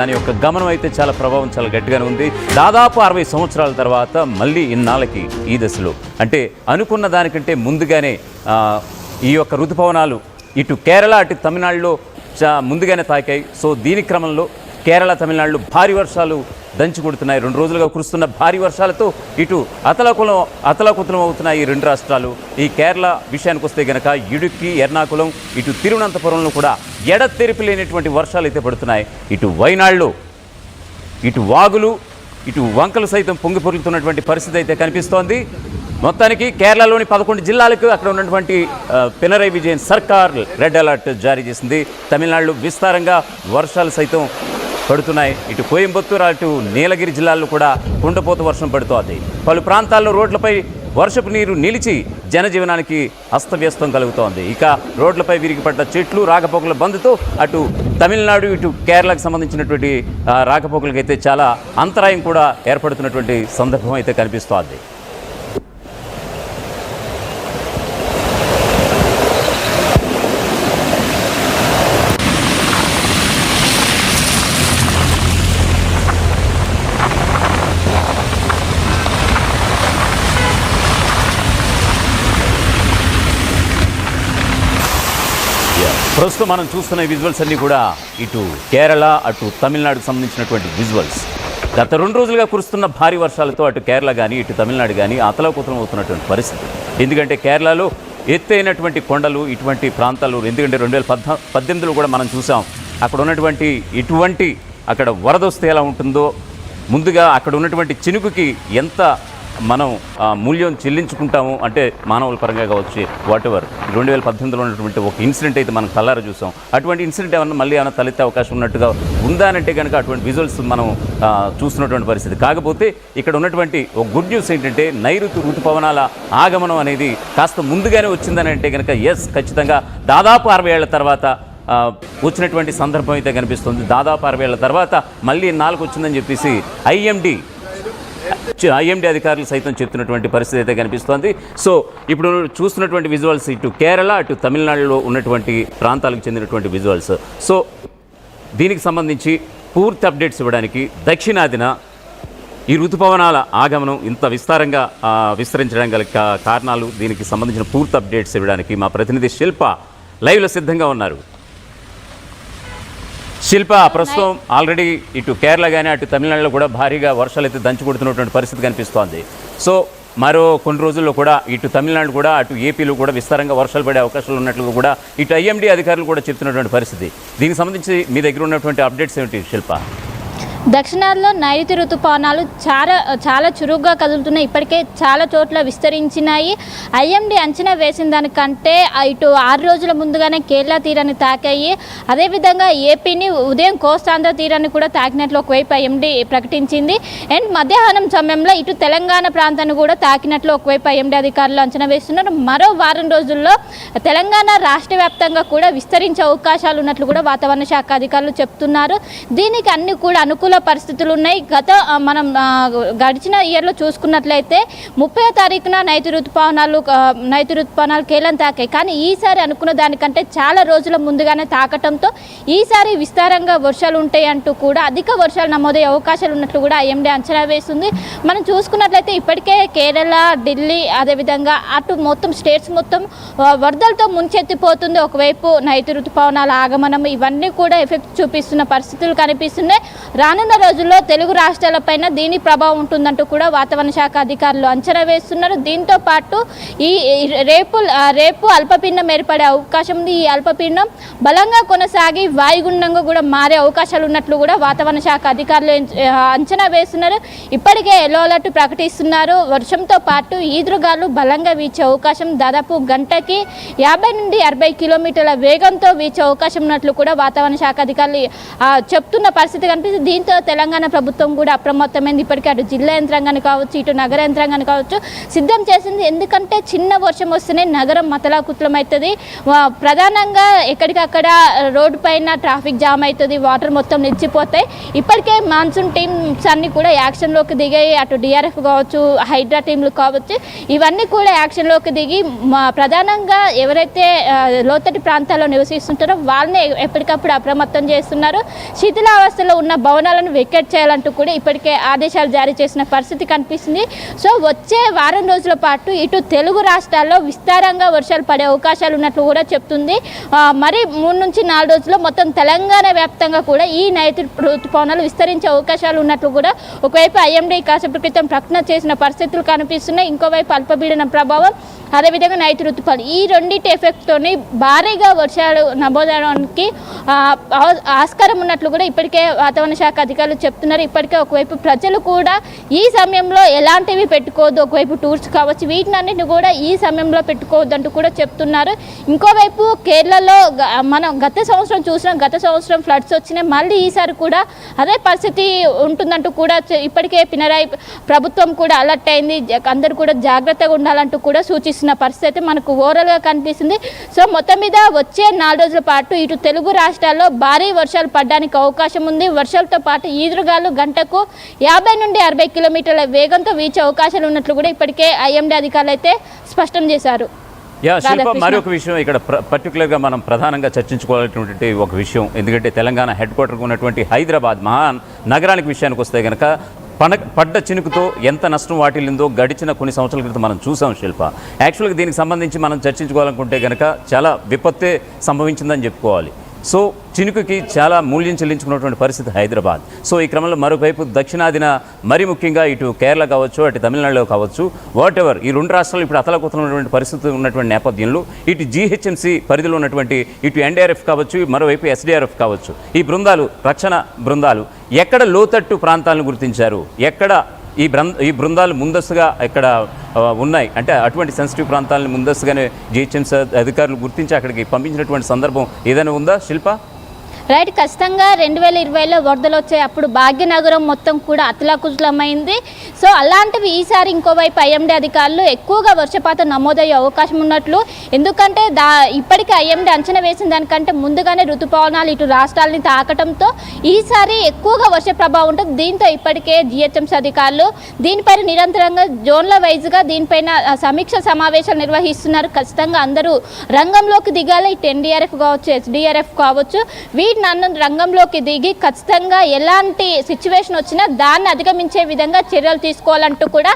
దాని యొక్క గమనం అయితే చాలా ప్రభావం చాలా గట్టిగానే ఉంది. దాదాపు 60 సంవత్సరాల తర్వాత మళ్ళీ ఇన్నాళ్ళకి ఈ దశలో అంటే అనుకున్న దానికంటే ముందుగానే ఈ యొక్క ఋతుపవనాలు ఇటు కేరళ అటు తమిళనాడులో ముందుగానే తాకాయి. సో దీని క్రమంలో కేరళ తమిళనాడులో భారీ వర్షాలు దంచి కొడుతున్నాయి. 2 రోజులుగా కురుస్తున్న భారీ వర్షాలతో ఇటు అతలాకుతలం అవుతున్నాయి ఈ 2 రాష్ట్రాలు. ఈ కేరళ విషయానికి వస్తే గనక ఇడుక్కి, ఎర్నాకుళం, ఇటు తిరువనంతపురంలో కూడా ఎడతెరిపి లేనటువంటి వర్షాలు అయితే పడుతున్నాయి. ఇటు వైనాడులో ఇటు వాగులు, ఇటు వంకలు సైతం పొంగి పొరులుతున్నటువంటి పరిస్థితి అయితే కనిపిస్తోంది. మొత్తానికి కేరళలోని 11 జిల్లాలకు అక్కడ ఉన్నటువంటి పినరై విజయన్ సర్కార్ రెడ్ అలర్ట్ జారీ చేసింది. తమిళనాడులో విస్తారంగా వర్షాలు సైతం పడుతున్నాయి. ఇటు కోయంబత్తూరు, అటు నీలగిరి జిల్లాల్లో కూడా కుండపోత వర్షం పడుతోంది. పలు ప్రాంతాల్లో రోడ్లపై వర్షపు నీరు నిలిచి జనజీవనానికి అస్తవ్యస్తం కలుగుతోంది. ఇక రోడ్లపై విరిగిపడ్డ చెట్లు, రాకపోకల బంద్తో అటు తమిళనాడు, ఇటు కేరళకు సంబంధించినటువంటి రాకపోకలకైతే చాలా అంతరాయం కూడా ఏర్పడుతున్నటువంటి సందర్భం అయితే కనిపిస్తోంది. ప్రస్తుతం మనం చూస్తున్న విజువల్స్ అన్నీ కూడా ఇటు కేరళ అటు తమిళనాడుకు సంబంధించినటువంటి విజువల్స్. గత 2 రోజులుగా కురుస్తున్న భారీ వర్షాలతో అటు కేరళ కానీ ఇటు తమిళనాడు కానీ అతలాకుతలం అవుతున్నటువంటి పరిస్థితి. ఎందుకంటే కేరళలో ఎత్తైనటువంటి కొండలు, ఇటువంటి ప్రాంతాలు, ఎందుకంటే 2018లో కూడా మనం చూసాం అక్కడ ఉన్నటువంటి ఇటువంటి అక్కడ వరద వస్తే ఎలా ఉంటుందో, ముందుగా అక్కడ ఉన్నటువంటి చినుకుకి ఎంత మనం మూల్యం చెల్లించుకుంటాము అంటే మానవుల పరంగా కావచ్చు, వాట్ ఎవర్. 2018లో ఉన్నటువంటి ఒక ఇన్సిడెంట్ అయితే మనం కళ్ళారా చూసాం. అటువంటి ఇన్సిడెంట్ ఏమన్నా మళ్ళీ ఏమైనా తలెత్తే అవకాశం ఉన్నట్టుగా ఉందానంటే కనుక అటువంటి విజువల్స్ మనం చూస్తున్నటువంటి పరిస్థితి. కాకపోతే ఇక్కడ ఉన్నటువంటి ఒక గుడ్ న్యూస్ ఏంటంటే ఋతుపవనాల ఆగమనం అనేది కాస్త ముందుగానే వచ్చిందని అంటే కనుక ఖచ్చితంగా దాదాపు 60 ఏళ్ల తర్వాత వచ్చినటువంటి సందర్భం అయితే కనిపిస్తుంది. దాదాపు 60 ఏళ్ల తర్వాత మళ్ళీ 4 వచ్చిందని చెప్పేసి ఐఎండీ అధికారులు సైతం చెప్తున్నటువంటి పరిస్థితి అయితే కనిపిస్తోంది. సో ఇప్పుడు చూస్తున్నటువంటి విజువల్స్ ఇటు కేరళ అటు తమిళనాడులో ఉన్నటువంటి ప్రాంతాలకు చెందినటువంటి విజువల్స్. సో దీనికి సంబంధించి పూర్తి అప్డేట్స్ ఇవ్వడానికి దక్షిణాదిన ఈ ఋతుపవనాల ఆగమనం ఇంత విస్తారంగా విస్తరించడానికి గల కారణాలు, దీనికి సంబంధించిన పూర్తి అప్డేట్స్ ఇవ్వడానికి మా ప్రతినిధి శిల్ప లైవ్లో సిద్ధంగా ఉన్నారు. శిల్ప, ప్రస్తుతం ఆల్రెడీ ఇటు కేరళ కానీ అటు తమిళనాడులో కూడా భారీగా వర్షాలు అయితే దంచి కొడుతున్నటువంటి పరిస్థితి కనిపిస్తోంది. సో మరో కొన్ని రోజుల్లో కూడా ఇటు తమిళనాడు కూడా అటు ఏపీలో కూడా విస్తారంగా వర్షాలు పడే అవకాశాలు ఉన్నట్లు కూడా ఇటు ఐఎండీ అధికారులు కూడా చెప్తున్నటువంటి పరిస్థితి. దీనికి సంబంధించి మీ దగ్గర ఉన్నటువంటి అప్డేట్స్ ఏమిటి శిల్ప? దక్షిణాదిలో నైరుతి ఋతుపవనాలు చాలా చురుగ్గా కదులుతున్నాయి. ఇప్పటికే చాలా చోట్ల విస్తరించినాయి. ఐఎండీ అంచనా వేసిన దానికంటే ఇటు 6 రోజుల ముందుగానే కేరళ తీరాన్ని తాకాయి. అదేవిధంగా ఏపీని ఉదయం కోస్తాంధ్ర తీరాన్ని కూడా తాకినట్లు ఒకవైపు ఐఎండీ ప్రకటించింది. అండ్ మధ్యాహ్నం సమయంలో ఇటు తెలంగాణ ప్రాంతాన్ని కూడా తాకినట్లు ఒకవైపు ఐఎండీ అధికారులు అంచనా వేస్తున్నారు. మరో వారం రోజుల్లో తెలంగాణ రాష్ట్ర వ్యాప్తంగా కూడా విస్తరించే అవకాశాలు ఉన్నట్లు కూడా వాతావరణ శాఖ అధికారులు చెప్తున్నారు. దీనికి అన్ని కూడా అనుకూల పరిస్థితులు ఉన్నాయి. మనం గడిచిన ఇయర్లో చూసుకున్నట్లయితే 30వ తారీఖున నైరుతి ఋతుపవనాలు కేరళను తాకాయి. కానీ ఈసారి అనుకున్న దానికంటే చాలా రోజుల ముందుగానే తాకటంతో ఈసారి విస్తారంగా వర్షాలు ఉంటాయి అంటూ కూడా అధిక వర్షాలు నమోదయ్యే అవకాశాలు ఉన్నట్లు కూడా ఐఎండీ అంచనా వేస్తుంది. మనం చూసుకున్నట్లయితే ఇప్పటికే కేరళ, ఢిల్లీ, అదేవిధంగా అటు మొత్తం స్టేట్స్ మొత్తం వరదలతో ముంచెత్తిపోతుంది. ఒకవైపు నైరుతి ఋతుపవనాల ఆగమనం ఇవన్నీ కూడా ఎఫెక్ట్ చూపిస్తున్న పరిస్థితులు కనిపిస్తున్నాయి. రానున్న రోజుల్లో తెలుగు రాష్ట్రాలపైన దీని ప్రభావం ఉంటుందంటూ కూడా వాతావరణ శాఖ అధికారులు అంచనా వేస్తున్నారు. దీంతో పాటు ఈ రేపు అల్పపీడనం ఏర్పడే అవకాశం ఉంది. ఈ అల్పపీడనం బలంగా కొనసాగి వాయుగుండంగా కూడా మారే అవకాశాలు ఉన్నట్లు కూడా వాతావరణ శాఖ అధికారులు అంచనా వేస్తున్నారు. ఇప్పటికే ఎల్లో అలర్ట్ ప్రకటిస్తున్నారు. వర్షంతో పాటు ఈదురుగాలు బలంగా వీచే అవకాశం, దాదాపు గంటకి 50 నుండి 60 కిలోమీటర్ల వేగంతో వీచే అవకాశం ఉన్నట్లు కూడా వాతావరణ శాఖ అధికారులు చెప్తున్న పరిస్థితి కనిపిస్తుంది. దీంతో తెలంగాణ ప్రభుత్వం కూడా అప్రమత్తమైంది. ఇప్పటికే అటు జిల్లా యంత్రాంగాన్ని కావచ్చు, ఇటు నగర యంత్రాంగాన్ని కావచ్చు సిద్ధం చేసింది. ఎందుకంటే చిన్న వర్షం వస్తేనే నగరం మతలాకుతలం అవుతుంది. ప్రధానంగా ఎక్కడికక్కడ రోడ్డు పైన ట్రాఫిక్ జామ్ అవుతుంది, వాటర్ మొత్తం నిలిచిపోతాయి. ఇప్పటికే మాన్సూన్ టీమ్స్ అన్నీ కూడా యాక్షన్లోకి దిగాయి. అటు డిఆర్ఎఫ్ కావచ్చు, హైడ్రా టీంలు కావచ్చు, ఇవన్నీ కూడా యాక్షన్లోకి దిగి ప్రధానంగా ఎవరైతే లోతటి ప్రాంతాల్లో నివసిస్తుంటారో వాళ్ళని ఎప్పటికప్పుడు అప్రమత్తం చేస్తున్నారు. శిథిలావస్థలో ఉన్న భవనాలను వెకేట్ చేయాలంటూ కూడా ఇప్పటికే ఆదేశాలు జారీ చేసిన పరిస్థితి కనిపిస్తుంది. సో వచ్చే వారం రోజుల పాటు ఇటు తెలుగు రాష్ట్రాల్లో విస్తారంగా వర్షాలు పడే అవకాశాలు ఉన్నట్లు కూడా చెప్తుంది. మరి 3 నుంచి 4 రోజుల్లో మొత్తం తెలంగాణ వ్యాప్తంగా కూడా ఈ నైరుతి ఋతుపవనాలు విస్తరించే అవకాశాలు ఉన్నట్లు కూడా ఒకవైపు ఐఎండీ కాసేపటి క్రితం ప్రకటన చేసిన పరిస్థితులు కనిపిస్తున్నాయి. ఇంకోవైపు అల్పపీడనం ప్రభావం, అదేవిధంగా నైరుతి ఋతుపవనాలు ఈ రెండింటి ఎఫెక్ట్తోని భారీగా వర్షాలు నమోదవడానికి ఆస్కారం ఉన్నట్లు కూడా ఇప్పటికే వాతావరణ శాఖ అధికారులు చెప్తున్నారు. ఇప్పటికే ఒకవైపు ప్రజలు కూడా ఈ సమయంలో ఎలాంటివి పెట్టుకోవద్దు, ఒకవైపు టూర్స్ కావచ్చు వీటినన్నింటిని కూడా ఈ సమయంలో పెట్టుకోవద్దు అంటూ కూడా చెప్తున్నారు. ఇంకోవైపు కేరళలో మనం గత సంవత్సరం ఫ్లడ్స్ వచ్చినాయి. మళ్ళీ ఈసారి కూడా అదే పరిస్థితి ఉంటుందంటూ కూడా ఇప్పటికే పినరాయి ప్రభుత్వం కూడా అలర్ట్ అయింది. అందరూ కూడా జాగ్రత్తగా ఉండాలంటూ కూడా సూచిస్తున్న పరిస్థితి మనకు ఓవరాల్గా కనిపిస్తుంది. సో మొత్తం మీద వచ్చే 4 రోజుల పాటు ఇటు తెలుగు రాష్ట్రాల్లో భారీ వర్షాలు పడడానికి అవకాశం ఉంది. వర్షాలతో పాటు ఈదురుగాలు గంటకు 50 నుండి 60 కిలోమీటర్ల వేగంతో వీచే అవకాశాలు ఉన్నట్లు కూడా ఇప్పటికే ఐఎండీ అధికారులు అయితే స్పష్టం చేశారు. శిల్ప, మరొక విషయం ఇక్కడ పర్టికులర్గా మనం ప్రధానంగా చర్చించుకోవాల్సినటువంటి ఒక విషయం, ఎందుకంటే తెలంగాణ హెడ్ క్వార్టర్గా ఉన్నటువంటి హైదరాబాద్ నగరానికి విషయానికి వస్తే కనుక పడ్డ చినుకుతో ఎంత నష్టం వాటిల్లిందో గడిచిన కొన్ని సంవత్సరాల క్రితం మనం చూసాం శిల్ప. యాక్చువల్గా దీనికి సంబంధించి మనం చర్చించుకోవాలనుకుంటే కనుక చాలా విపత్తే సంభవించిందని చెప్పుకోవాలి. సో చినుకుకి చాలా మూల్యం చెల్లించుకున్నటువంటి పరిస్థితి హైదరాబాద్. సో ఈ క్రమంలో మరోవైపు దక్షిణాదిన మరి ముఖ్యంగా ఇటు కేరళ కావచ్చు, అటు తమిళనాడులో కావచ్చు, వాటెవర్ ఈ 2 రాష్ట్రాలు ఇప్పుడు అతలకుతలమైనటువంటి పరిస్థితి ఉన్నటువంటి నేపథ్యంలో ఇటు జీహెచ్ఎంసీ పరిధిలో ఉన్నటువంటి ఇటు ఎన్డీఆర్ఎఫ్ కావచ్చు, మరోవైపు ఎస్డీఆర్ఎఫ్ కావచ్చు, ఈ బృందాలు రక్షణ బృందాలు ఎక్కడ లోతట్టు ప్రాంతాలను గుర్తించారు, ఎక్కడ ఈ బృందాలు ముందస్తుగా ఇక్కడ ఉన్నాయి అంటే అటువంటి సెన్సిటివ్ ప్రాంతాలను ముందస్తుగానే జీహెచ్ఎంసీ అధికారులు గుర్తించి అక్కడికి పంపించినటువంటి సందర్భం ఏదైనా ఉందా శిల్ప? రైట్, ఖచ్చితంగా 2020లో వరదలు వచ్చాయి. అప్పుడు భాగ్యనగరం మొత్తం కూడా అతలాకుతలమైంది. సో అలాంటివి ఈసారి ఇంకోవైపు ఐఎండీ అధికారులు ఎక్కువగా వర్షపాతం నమోదయ్యే అవకాశం ఉన్నట్లు, ఎందుకంటే ఇప్పటికీ ఐఎండీ అంచనా వేసిన దానికంటే ముందుగానే ఋతుపవనాలు ఇటు రాష్ట్రాలని తాకటంతో ఈసారి ఎక్కువగా వర్ష ప్రభావం ఉంటుంది. దీంతో ఇప్పటికే జిహెచ్ఎంసీ అధికారులు దీనిపైన నిరంతరంగా జోన్ల వైజ్గా దీనిపైన సమీక్ష సమావేశాలు నిర్వహిస్తున్నారు. ఖచ్చితంగా అందరూ రంగంలోకి దిగాలి. ఇటు ఎన్డీఆర్ఎఫ్ కావచ్చు, ఎస్డీఆర్ఎఫ్ కావచ్చు, రంగంలోకి దిగి ఖచ్చితంగా ఎలాంటి సిచ్యువేషన్ వచ్చినా దాన్ని అధిగమించే విధంగా చర్యలు తీసుకోవాలంటూ కూడా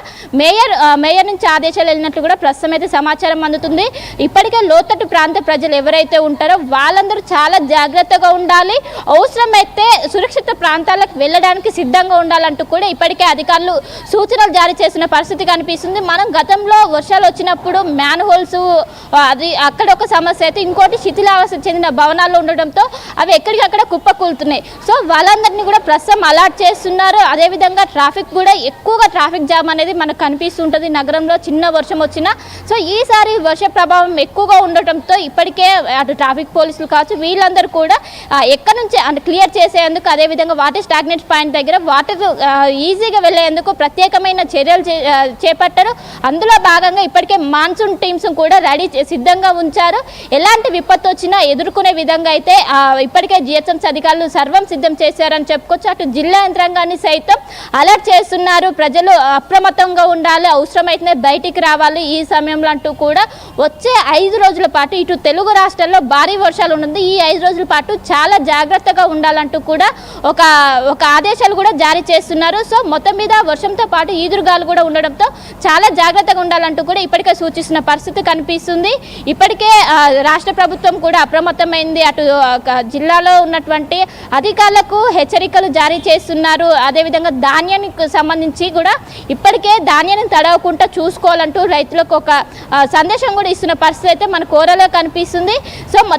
మేయర్ నుంచి ఆదేశాలు వెళ్ళినట్లు కూడా ప్రస్తుతం అయితే సమాచారం అందుతుంది. ఇప్పటికే లోతట్టు ప్రాంత ప్రజలు ఎవరైతే ఉంటారో వాళ్ళందరూ చాలా జాగ్రత్తగా ఉండాలి, అవసరమైతే సురక్షిత ప్రాంతాలకు వెళ్ళడానికి సిద్ధంగా ఉండాలంటూ కూడా ఇప్పటికే అధికారులు సూచనలు జారీ చేసిన పరిస్థితి కనిపిస్తుంది. మనం గతంలో వర్షాలు వచ్చినప్పుడు మ్యాన్ హోల్స్ అది అక్కడ ఒక సమస్య అయితే, ఇంకోటి శిథిలావస్థ చెందిన భవనాల్లో ఉండడంతో అవి ఎక్కడికక్కడ కుప్పకూలుతున్నాయి. సో వాళ్ళందరినీ కూడా ప్రస్తుతం అలర్ట్ చేస్తున్నారు. అదేవిధంగా ట్రాఫిక్ కూడా ఎక్కువగా ట్రాఫిక్ జామ్ అనేది మనకు కనిపిస్తుంటుంది నగరంలో చిన్న వర్షం వచ్చినా. సో ఈసారి వర్ష ప్రభావం ఎక్కువగా ఉండటంతో ఇప్పటికే అటు ట్రాఫిక్ పోలీసులు కావచ్చు వీళ్ళందరూ కూడా ఎక్కడి నుంచి క్లియర్ చేసేందుకు, అదేవిధంగా వాటర్ స్టాగ్నెట్ పాయింట్ దగ్గర వాటర్ ఈజీగా వెళ్ళేందుకు ప్రత్యేకమైన చర్యలు చేపట్టారు. అందులో భాగంగా ఇప్పటికే మాన్సూన్ టీమ్స్ కూడా సిద్ధంగా ఉంచారు. ఎలాంటి విపత్తు వచ్చినా ఎదుర్కొనే విధంగా అయితే ఇప్పటికే జిహెచ్ఎంసీ అధికారులు సర్వం సిద్ధం చేశారని చెప్పుకోవచ్చు. అటు జిల్లా యంత్రాంగాన్ని సైతం అలర్ట్ చేస్తున్నారు. ప్రజలు అప్రమత్తంగా ఉండాలి, అవసరమైతే బయటికి రావాలి ఈ సమయంలో అంటూ కూడా వచ్చే 5 రోజుల పాటు ఇటు తెలుగు రాష్ట్రాల్లో భారీ వర్షాలు ఉంటుంది. ఈ 5 రోజుల పాటు చాలా జాగ్రత్తగా ఉండాలంటూ కూడా ఒక ఆదేశాలు కూడా జారీ చేస్తున్నారు. సో మొత్తం మీద వర్షంతో పాటు ఈదురుగాలు కూడా ఉండడంతో చాలా జాగ్రత్తగా ఉండాలంటూ కూడా ఇప్పటికే సూచిస్తున్న పరిస్థితి కనిపిస్తుంది. ఇప్పటికే రాష్ట్ర ప్రభుత్వం కూడా అప్రమత్తమైంది. అటు జిల్లాలో ఉన్నటువంటి అధికారులకు హెచ్చరికలు జారీ చేస్తున్నారు. అదేవిధంగా ధాన్యానికి సంబంధించి కూడా ఇప్పటికే ధాన్యాన్ని తడవకుండా చూసుకోవాలంటూ రైతులకు ఒక సందేశం కూడా ఇస్తున్న పరిస్థితి అయితే మనకు ఓరలో కనిపిస్తుంది. సో మొత్తం